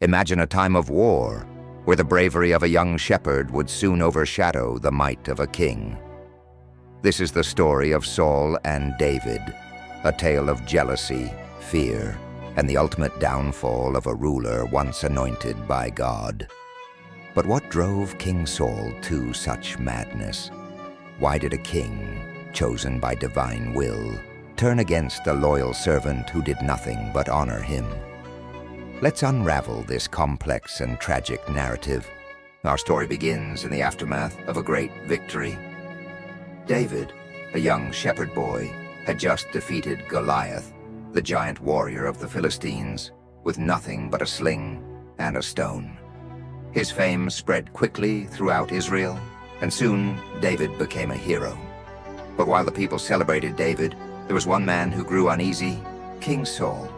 Imagine a time of war, where the bravery of a young shepherd would soon overshadow the might of a king. This is the story of Saul and David, a tale of jealousy, fear, and the ultimate downfall of a ruler once anointed by God. But what drove King Saul to such madness? Why did a king, chosen by divine will, turn against a loyal servant who did nothing but honor him? Let's unravel this complex and tragic narrative. Our story begins in the aftermath of a great victory. David, a young shepherd boy, had just defeated Goliath, the giant warrior of the Philistines, with nothing but a sling and a stone. His fame spread quickly throughout Israel, and soon David became a hero. But while the people celebrated David, there was one man who grew uneasy, King Saul.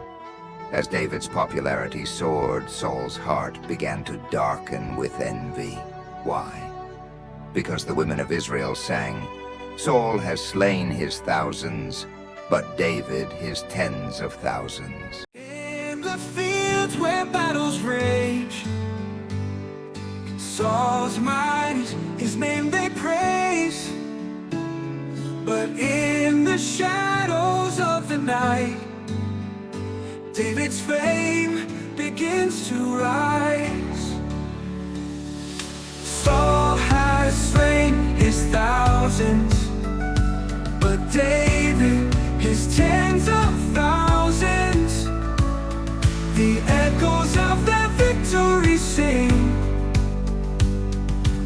As David's popularity soared, Saul's heart began to darken with envy. Why? Because the women of Israel sang, "Saul has slain his thousands, but David his tens of thousands." In the fields where battles rage, Saul's might, his name they praise. But in the shadows of the night, David's fame begins to rise. Saul has slain his thousands, but David his tens of thousands. The echoes of their victory sing,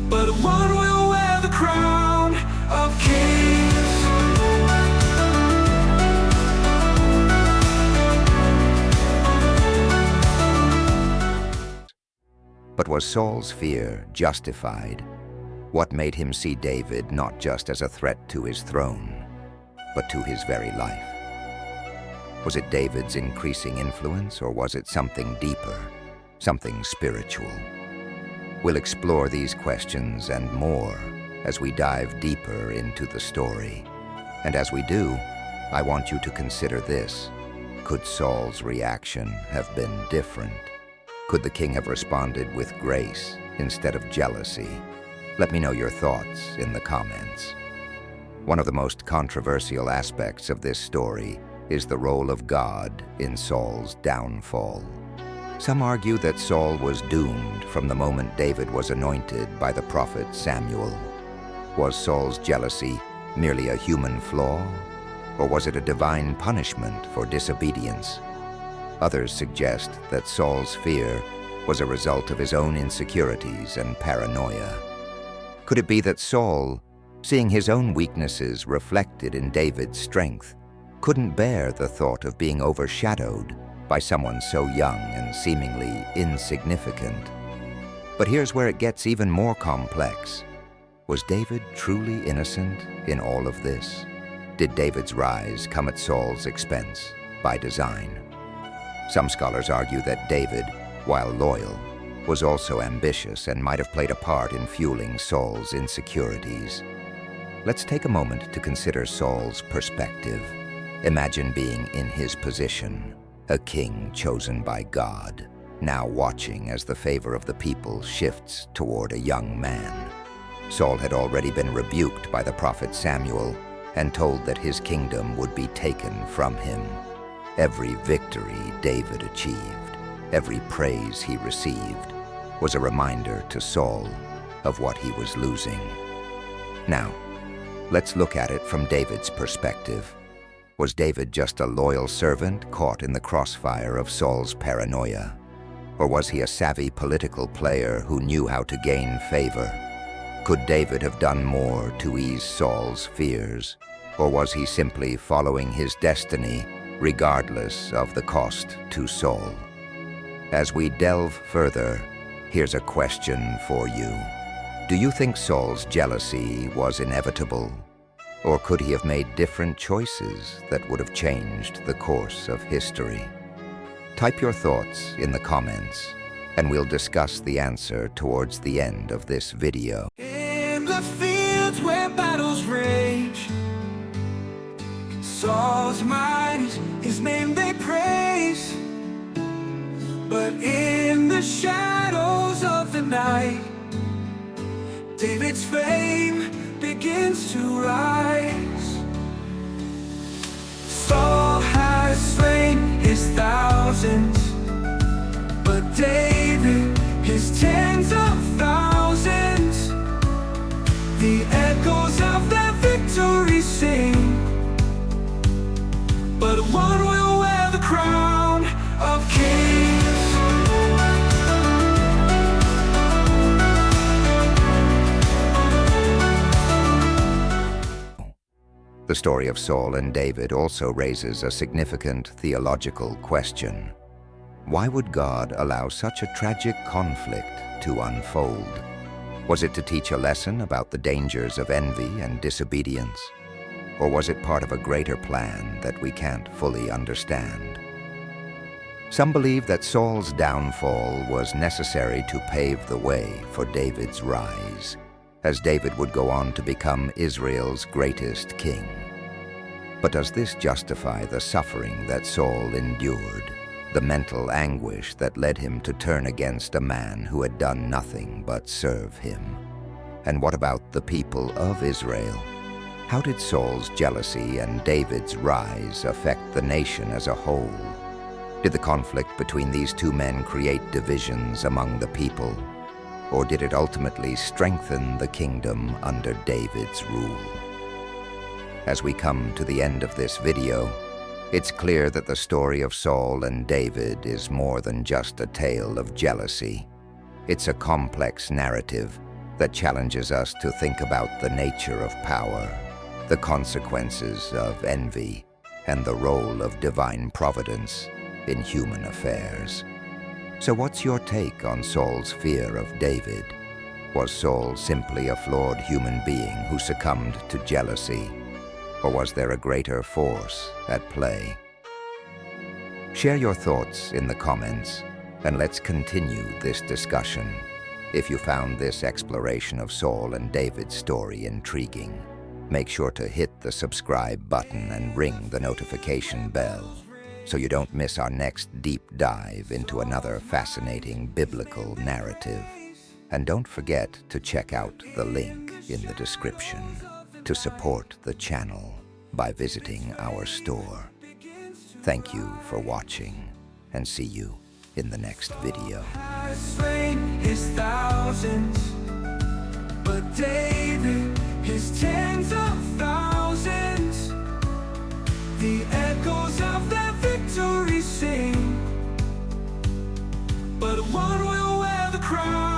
but one will wear the crown of kings. But was Saul's fear justified? What made him see David not just as a threat to his throne, but to his very life? Was it David's increasing influence, or was it something deeper, something spiritual? We'll explore these questions and more as we dive deeper into the story. And as we do, I want you to consider this. Could Saul's reaction have been different? Could the king have responded with grace instead of jealousy? Let me know your thoughts in the comments. One of the most controversial aspects of this story is the role of God in Saul's downfall. Some argue that Saul was doomed from the moment David was anointed by the prophet Samuel. Was Saul's jealousy merely a human flaw, or was it a divine punishment for disobedience? Others suggest that Saul's fear was a result of his own insecurities and paranoia. Could it be that Saul, seeing his own weaknesses reflected in David's strength, couldn't bear the thought of being overshadowed by someone so young and seemingly insignificant? But here's where it gets even more complex. Was David truly innocent in all of this? Did David's rise come at Saul's expense by design? Some scholars argue that David, while loyal, was also ambitious and might have played a part in fueling Saul's insecurities. Let's take a moment to consider Saul's perspective. Imagine being in his position, a king chosen by God, now watching as the favor of the people shifts toward a young man. Saul had already been rebuked by the prophet Samuel and told that his kingdom would be taken from him. Every victory David achieved, every praise he received, was a reminder to Saul of what he was losing. Now, let's look at it from David's perspective. Was David just a loyal servant caught in the crossfire of Saul's paranoia? Or was he a savvy political player who knew how to gain favor? Could David have done more to ease Saul's fears? Or was he simply following his destiny regardless of the cost to Saul? As we delve further, here's a question for you. Do you think Saul's jealousy was inevitable? Or could he have made different choices that would have changed the course of history? Type your thoughts in the comments, and we'll discuss the answer towards the end of this video. In the fields where battles rage, Saul's might, his name they praise. But in the shadows of the night, David's fame begins to rise. Saul has slain his thousands, but David his tens of thousands. The echoes of their victory sing, but one will wear the crown of kings. The story of Saul and David also raises a significant theological question. Why would God allow such a tragic conflict to unfold? Was it to teach a lesson about the dangers of envy and disobedience? Or was it part of a greater plan that we can't fully understand? Some believe that Saul's downfall was necessary to pave the way for David's rise, as David would go on to become Israel's greatest king. But does this justify the suffering that Saul endured, the mental anguish that led him to turn against a man who had done nothing but serve him? And what about the people of Israel? How did Saul's jealousy and David's rise affect the nation as a whole? Did the conflict between these two men create divisions among the people? Or did it ultimately strengthen the kingdom under David's rule? As we come to the end of this video, it's clear that the story of Saul and David is more than just a tale of jealousy. It's a complex narrative that challenges us to think about the nature of power, the consequences of envy, and the role of divine providence in human affairs. So what's your take on Saul's fear of David? Was Saul simply a flawed human being who succumbed to jealousy? Or was there a greater force at play? Share your thoughts in the comments, and let's continue this discussion. If you found this exploration of Saul and David's story intriguing, make sure to hit the subscribe button and ring the notification bell so you don't miss our next deep dive into another fascinating biblical narrative. And don't forget to check out the link in the description to support the channel by visiting our store. Thank you for watching, and see you in the next video. Has slain his thousands, but David his tens of thousands. The echoes of their victory sing, but one will wear the crown.